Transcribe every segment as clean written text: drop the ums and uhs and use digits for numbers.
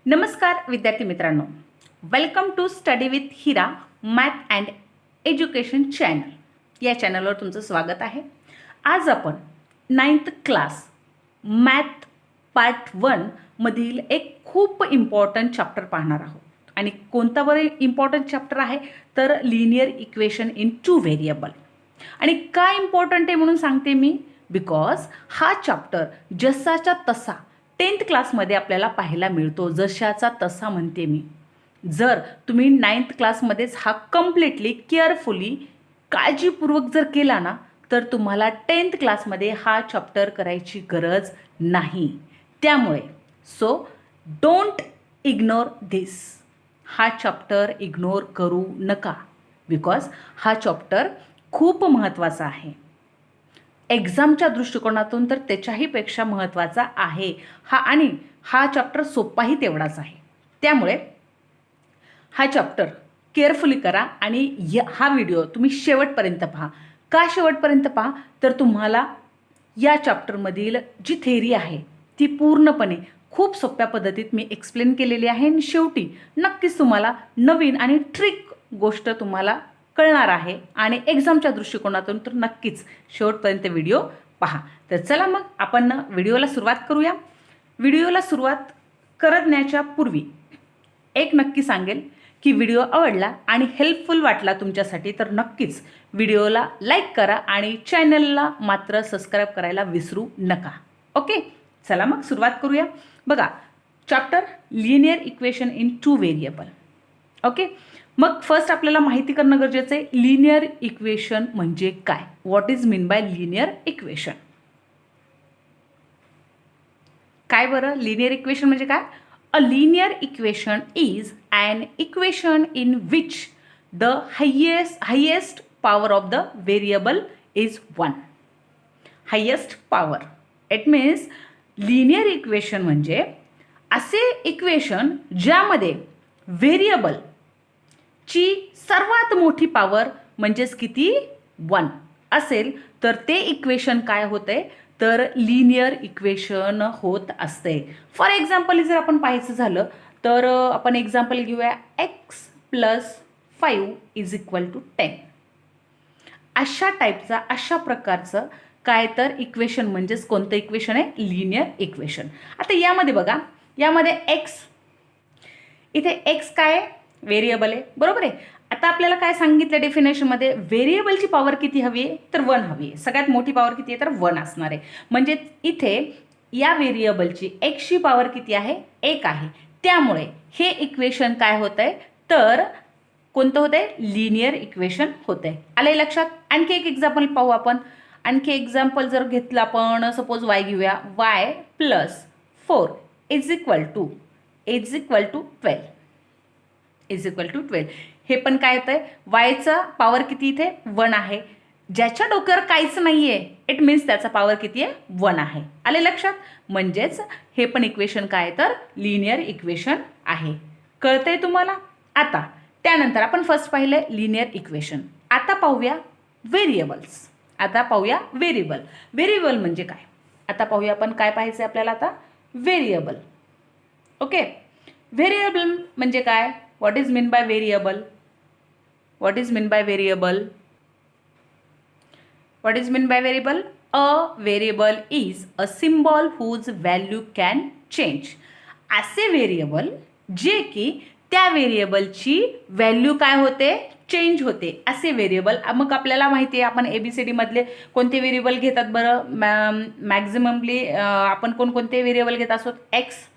नमस्कार विद्यार्थी मित्रांनो, welcome to study with Hira math and education channel. या चॅनलवर तुमचं स्वागत आहे. आज आपण 9th क्लास मॅथ पार्ट 1 मधील एक खूप इम्पॉर्टंट चॅप्टर पाहणार आहोत. आणि कोणता बरं इम्पॉर्टंट चॅप्टर आहे तर लिनियर इक्वेशन इन 2 व्हेरिएबल. आणि का इम्पॉर्टंट आहे म्हणून सांगते मी, बिकॉज हा चॅप्टर जसाच्या तसा 10th क्लासमध्ये आपल्याला पाहायला मिळतो. जशाचा तसा म्हणते मी. जर तुम्ही 9th क्लासमध्येच हा कम्प्लिटली केअरफुली काळजीपूर्वक जर केला ना तर तुम्हाला 10th क्लासमध्ये हा चॅप्टर करायची गरज नाही. त्यामुळे सो डोंट इग्नोर धिस. हा चॅप्टर इग्नोर करू नका, बिकॉज हा चॅप्टर खूप महत्त्वाचा आहे. एक्झामच्या दृष्टिकोनातून तर त्याच्याही पेक्षा महत्त्वाचा आहे हा. आणि हा चॅप्टर सोपाही तेवढाच आहे. त्यामुळे हा चॅप्टर केअरफुली करा आणि हा व्हिडिओ तुम्ही शेवटपर्यंत पहा. का शेवटपर्यंत पहा तर तुम्हाला या चॅप्टरमधील जी थेअरी आहे ती पूर्णपणे खूप सोप्या पद्धतीत मी एक्सप्लेन केलेली आहे. आणि शेवटी नक्कीच तुम्हाला नवीन आणि ट्रिक गोष्ट तुम्हाला कळणार आहे. आणि एक्झामच्या दृष्टिकोनातून तर नक्कीच शेवटपर्यंत व्हिडिओ पहा. तर चला मग आपण व्हिडिओला सुरुवात करूया. व्हिडिओला सुरुवात करण्याच्या पूर्वी एक नक्की सांगेल की व्हिडिओ आवडला आणि हेल्पफुल वाटला तुमच्यासाठी तर नक्कीच व्हिडिओला लाईक करा आणि चॅनलला मात्र सबस्क्राईब करायला विसरू नका. ओके, चला मग सुरुवात करूया. बघा, chapter linear equation in 2 variable. Okay, मग फर्स्ट आपल्याला माहिती करणं गरजेचं आहे लिनियर इक्वेशन म्हणजे काय. What is mean by linear equation. काय बरं लिनियर इक्वेशन म्हणजे काय? A linear equation is an equation in which the highest power of the variable is 1. Highest power. It means linear equation म्हणजे असे equation ज्यामध्ये variable ची सर्वात मोठी पॉवर म्हणजेच किती 1 असेल तर ते इक्वेशन काय होते तर लिनियर इक्वेशन होत असते. फॉर एक्झाम्पल जर आपण पाहायचं झालं तर आपण एक्झाम्पल घेऊया x + 5 = 10. अशा टाईपचा अशा प्रकारचं काय तर इक्वेशन म्हणजेच कोणतं इक्वेशन आहे लिनियर इक्वेशन. आता यामध्ये बघा, यामध्ये x इथे x काय आहे व्हेरिएबल आहे, बरोबर आहे. आता आपल्याला काय सांगितलं डेफिनेशनमध्ये व्हेरिएबलची पॉवर किती हवी आहे तर 1 हवी आहे. सगळ्यात मोठी पॉवर किती आहे तर 1 असणार आहे. म्हणजे इथे या व्हेरिएबलची x ची पॉवर किती आहे 1 आहे. त्यामुळे हे इक्वेशन काय होत आहे तर कोणतं होत आहे लिनियर इक्वेशन होत आहे. आलंय लक्षात. आणखी एक एक्झाम्पल पाहू आपण. आणखी एक्झाम्पल जर घेतलं आपण सपोज y घेऊया. y + 4 = 12. हे पण काय येतं आहे वायचा पॉवर किती इथे 1 आहे. ज्याच्या डोक्यावर काहीच नाही आहे इट मीन्स त्याचा पॉवर किती आहे 1 आहे. आले लक्षात. म्हणजेच हे पण इक्वेशन काय तर लिनियर इक्वेशन आहे. कळतंय तुम्हाला. आता त्यानंतर आपण फर्स्ट पाहिलं लिनियर इक्वेशन. आता पाहूया व्हेरिएबल्स. आता पाहूया व्हेरिएबल. व्हेरिएबल म्हणजे काय आता पाहूया आपण. काय पाहायचं आपल्याला आता व्हेरिएबल. ओके, व्हेरिएबल म्हणजे काय. What is mean by variable. What is mean by variable. What is meant by variable? A variable is a symbol whose value can change. असे व्हेरिएबल जे की त्या व्हेरिएबलची व्हॅल्यू काय होते चेंज होते असे व्हेरिएबल. मग आपल्याला माहिती आहे आपण ABCD मधले कोणते व्हेरिएबल घेतात बरं. मॅक्झिममली आपण कोणकोणते व्हेरिएबल घेत असतो x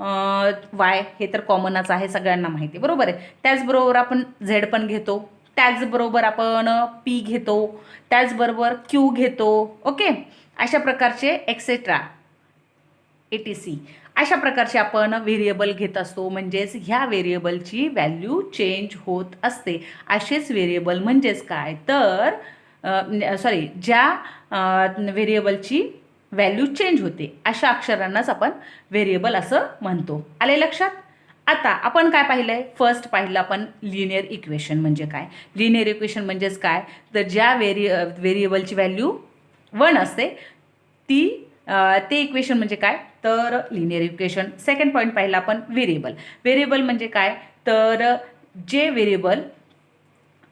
y हे तर कॉमनच आहे सगळ्यांना माहिती, बरोबर आहे. त्याचबरोबर आपण z पण घेतो. त्याचबरोबर आपण P घेतो. त्याचबरोबर Q घेतो. ओके, अशा प्रकारचे एक्सेट्रा etc. अशा प्रकारचे आपण व्हेरिएबल घेत असतो. म्हणजेच ह्या व्हेरिएबलची व्हॅल्यू चेंज होत असते. असेच व्हेरिएबल म्हणजेच काय तर ज्या व्हेरिएबलची व्हॅल्यू चेंज होते अशा अक्षरांनाच आपण व्हेरिएबल असं म्हणतो. आले लक्षात. आता आपण काय पाहिलंय फर्स्ट पाहिलं आपण लिनियर इक्वेशन म्हणजे काय. लिनियर इक्वेशन म्हणजेच काय तर ज्या व्हेरिएबलची व्हॅल्यू 1 असते ती ते इक्वेशन म्हणजे काय तर लिनियर इक्वेशन. सेकंड पॉईंट पाहिला आपण व्हेरिएबल. व्हेरिएबल म्हणजे काय तर जे व्हेरिएबल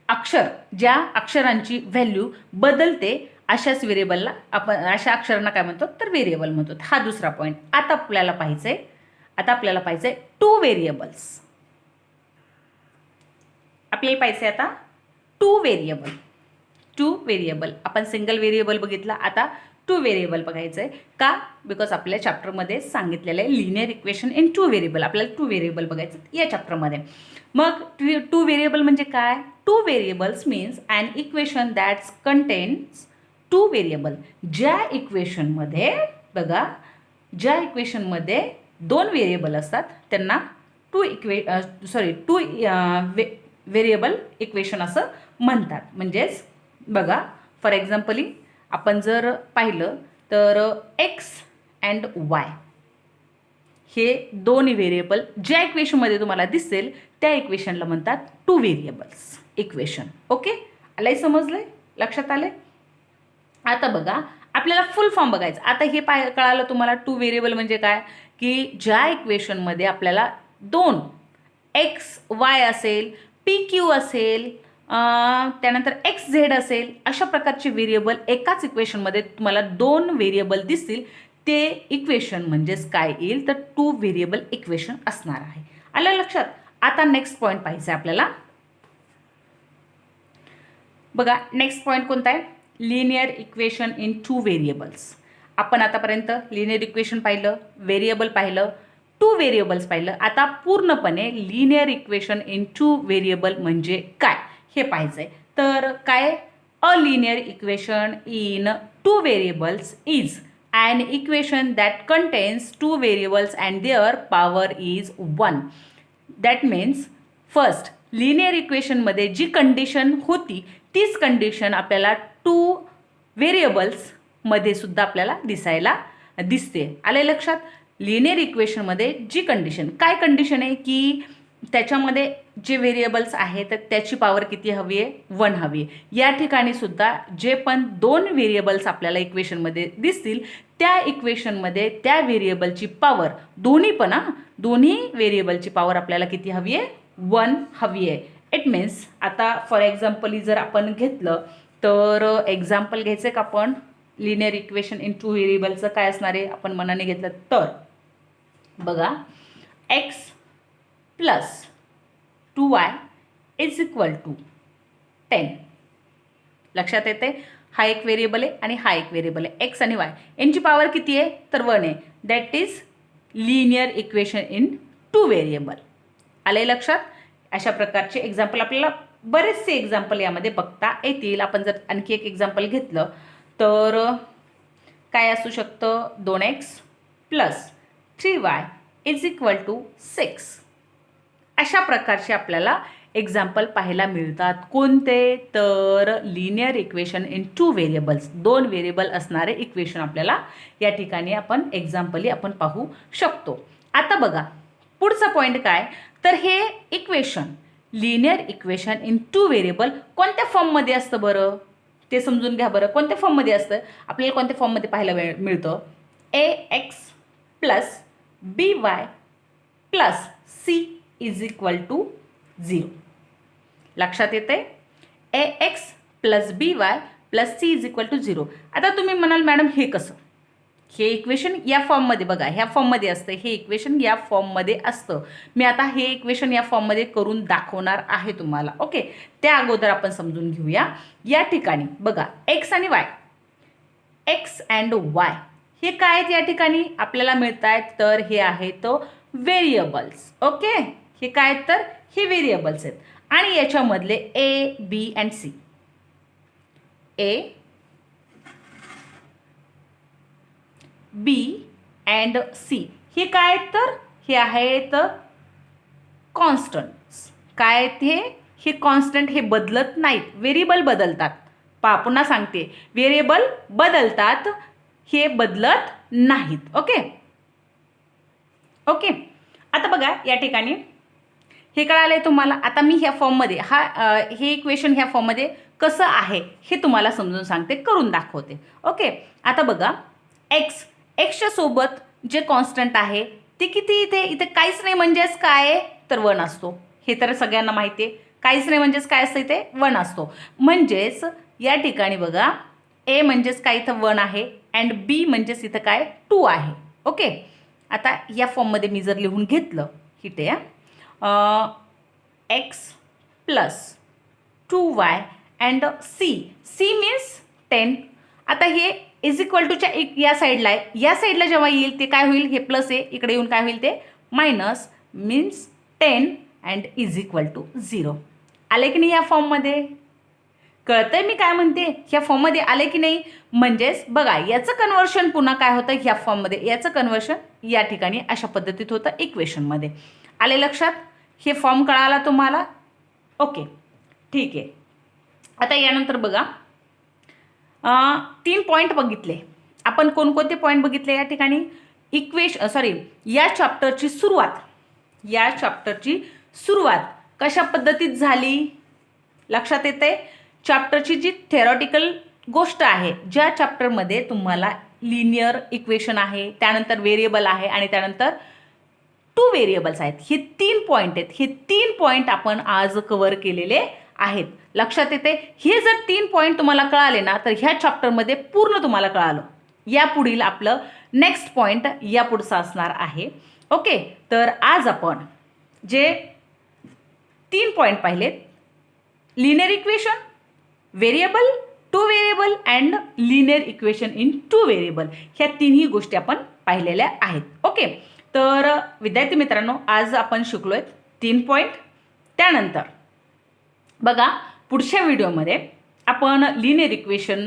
अक्षर ज्या अक्षरांची व्हॅल्यू बदलते अशाच व्हेरिएबलला आपण अशा अक्षरांना काय म्हणतो तर व्हेरिएबल म्हणतो. हा दुसरा पॉईंट. आता आपल्याला पाहिजे टू व्हेरिएबल्स. आपल्याला पाहिजे आता टू व्हेरिएबल. आपण सिंगल व्हेरिएबल बघितला, आता टू व्हेरिएबल बघायचं आहे. का बिकॉज आपल्या चॅप्टरमध्ये सांगितलेलं आहे linear equation in two variable. आपल्याला टू व्हेरिएबल बघायचं या चॅप्टरमध्ये. मग टू व्हेरिएबल म्हणजे काय. Two variables means an equation that's contains two variable. ज्या इक्वेशनमध्ये दोन व्हेरिएबल असतात त्यांना टू व्हेरिएबल इक्वेशन असं म्हणतात. म्हणजेच बघा फॉर एक्झाम्पली आपण जर पाहिलं तर एक्स अँड वाय हे दोन व्हेरिएबल ज्या इक्वेशनमध्ये तुम्हाला दिसेल त्या इक्वेशनला म्हणतात टू व्हेरिएबल्स इक्वेशन. ओके, आलंय, समजलंय, लक्षात आले. आता बघा आपल्याला फुल फॉर्म बघायचं. आता हे कळालं तुम्हाला टू व्हेरिएबल म्हणजे काय की ज्या इक्वेशनमध्ये आपल्याला दोन एक्स वाय असेल, पी क्यू असेल, त्यानंतर एक्स झेड असेल, अशा प्रकारचे व्हेरिएबल एकाच इक्वेशनमध्ये तुम्हाला दोन व्हेरिएबल दिसतील ते इक्वेशन म्हणजेच काय येईल तर टू व्हेरिएबल इक्वेशन असणार आहे. आलं लक्षात. आता नेक्स्ट पॉईंट पाहिजे आपल्याला. बघा नेक्स्ट पॉईंट कोणता आहे linear equation in two variables. आपण आतापर्यंत लिनियर इक्वेशन पाहिलं, व्हेरिएबल पाहिलं, टू व्हेरिएबल्स पाहिलं. आता पूर्णपणे linear equation in two variable म्हणजे काय हे पाहिजे. तर काय a linear equation in two variables is an equation that contains two variables and their power is 1. That means first linear equation मध्ये जी कंडिशन होती तीच कंडिशन आपल्याला टू व्हेरिएबल्स मध्ये सुद्धा आपल्याला दिसते. आले लक्षात. लिनियर इक्वेशनमध्ये जी कंडिशन काय कंडिशन आहे की त्याच्यामध्ये जे व्हेरिएबल्स आहेत तर त्याची पॉवर किती हवी आहे 1 हवी आहे. या ठिकाणी सुद्धा जे पण दोन व्हेरिएबल्स आपल्याला इक्वेशनमध्ये दिसतील त्या इक्वेशनमध्ये त्या व्हेरिएबलची पॉवर दोन्ही व्हेरिएबलची पॉवर आपल्याला किती हवी आहे 1 हवी आहे. इट मीन्स आता फॉर एक्झाम्पल जर आपण घेतलं तर एक्झाम्पल घ्यायचं का आपण लिनियर इक्वेशन इन टू व्हेरिएबलचं काय असणार आहे आपण मनाने घेतलं तर बघा x plus 2y is equal to 10. लक्षात येते. हा एक व्हेरिएबल आहे आणि हा एक व्हेरिएबल आहे एक्स आणि वाय. यांची पॉवर किती आहे तर 1 आहे. That is linear equation in two variable. आले लक्षात. अशा प्रकारचे एक्झाम्पल आपल्याला बरेचसे एक्झाम्पल यामध्ये बघता येतील. आपण जर आणखी एक एक्झाम्पल घेतलं तर काय असू शकतं 2x plus 3y is equal to 6. अशा प्रकारचे आपल्याला एक्झाम्पल पाहायला मिळतात. कोणते तर linear equation in two variables. दोन व्हेरिएबल असणारे इक्वेशन आपल्याला या ठिकाणी आपण एक्झाम्पली आपण पाहू शकतो. आता बघा पुढचा पॉईंट काय तर हे equation linear equation in two variable कोणत्या फॉर्ममध्ये असतं बरं ते समजून घ्या बरं. कोणत्या फॉर्ममध्ये असतं आपल्याला कोणत्या फॉर्ममध्ये पाहायला मिळतं ax plus by plus c is equal to 0. लक्षात येते. ax plus by plus c is equal to 0. आता तुम्ही म्हणाल मॅडम हे कसं. हे इक्वेशन या फॉर्ममध्ये बघा ह्या फॉर्ममध्ये असतं. हे इक्वेशन या फॉर्ममध्ये असतं. मी आता हे इक्वेशन या फॉर्ममध्ये करून दाखवणार आहे तुम्हाला. ओके, त्या अगोदर आपण समजून घेऊया. या ठिकाणी बघा एक्स आणि वाय, एक्स अँड वाय हे काय आहेत या ठिकाणी आपल्याला मिळत आहेत तर हे आहेत व्हेरिएबल्स. ओके, हे काय आहेत तर हे व्हेरिएबल्स आहेत आणि याच्यामधले A B and C. A B and C हे काय आहेत तर हे आहेत कॉन्स्टंट्स. काय आहेत हे कॉन्स्टंट. हे बदलत नाहीत. व्हेरिएबल बदलतात. पुन्हा सांगते व्हेरिएबल बदलतात हे बदलत नाहीत. Okay okay. आता बघा या ठिकाणी हे कळालंय तुम्हाला. आता मी ह्या फॉर्ममध्ये हे इक्वेशन ह्या फॉर्ममध्ये कसं आहे हे तुम्हाला समजून सांगते, करून दाखवते. ओके, आता बघा एक्स एक्सच्या सोबत जे कॉन्स्टंट आहे ते किती इथे इथे काहीच नाही म्हणजेच काय तर 1 असतो. हे तर सगळ्यांना माहिती आहे. काहीच नाही म्हणजेच काय असतं इथे 1 असतो. म्हणजेच या ठिकाणी बघा ए म्हणजेच काय इथं 1 आहे अँड बी म्हणजेच इथं काय 2 आहे. ओके, आता या फॉर्ममध्ये मी जर लिहून घेतलं इथे x plus 2y and c means 10. आता हे इज इक्वल टूच्या या साईडला आहे. या साईडला जेव्हा येईल ते काय होईल, हे प्लस आहे, इकडे येऊन काय होईल ते minus means 10 and is equal to 0. आले की नाही या फॉर्ममध्ये? कळतंय मी काय म्हणते? ह्या फॉर्ममध्ये आले की नाही? म्हणजेच बघा याचं कन्व्हर्शन पुन्हा काय होतं ह्या फॉर्ममध्ये, याचं कन्व्हर्शन या ठिकाणी अशा पद्धतीत होतं इक्वेशनमध्ये. आले लक्षात? हे फॉर्म कळाला तुम्हाला? ओके, ठीक आहे. आता यानंतर बघा 3 पॉईंट बघितले आपण. कोणकोणते पॉईंट बघितले या ठिकाणी? या चॅप्टरची सुरुवात कशा पद्धतीत झाली लक्षात येते? चॅप्टरची जी थेरॉटिकल गोष्ट आहे, ज्या चॅप्टरमध्ये तुम्हाला लिनियर इक्वेशन आहे, त्यानंतर व्हेरिएबल आहे आणि त्यानंतर 2 व्हेरिएबल्स आहेत. हे 3 पॉईंट आहेत. हे 3 पॉईंट आपण आज कव्हर केलेले आहेत. लक्षात येते? हे जर 3 पॉईंट तुम्हाला कळाले ना तर ह्या चॅप्टरमध्ये पूर्ण तुम्हाला कळालं. यापुढील आपलं नेक्स्ट पॉईंट यापुढचा असणार आहे. ओके, तर आज आपण जे 3 पॉईंट पाहिलेत, linear equation, variable, 2 variable and linear equation in 2 variable, ह्या तिन्ही गोष्टी आपण पाहिलेल्या आहेत. ओके, तर विद्यार्थी मित्रांनो आज आपण शिकलोय 3 पॉईंट. त्यानंतर बघा पुढच्या व्हिडिओमध्ये आपण लिनियर इक्वेशन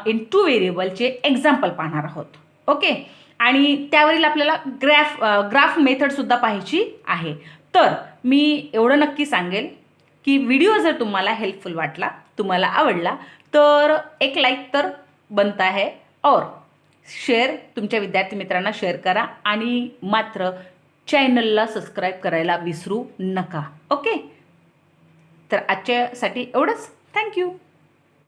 इन 2 व्हेरिएबलचे एक्झाम्पल पाहणार आहोत. ओके, आणि त्यावरील आपल्याला ग्राफ मेथडसुद्धा पाहायची आहे. तर मी एवढं नक्की सांगेल की व्हिडिओ जर तुम्हाला हेल्पफुल वाटला, तुम्हाला आवडला, तर एक लाईक तर बनता है और शेअर तुमच्या विद्यार्थी मित्रांना शेअर करा आणि मात्र चॅनलला सबस्क्राईब करायला विसरू नका. ओके, तर आजच्यासाठी एवढंच. थँक्यू.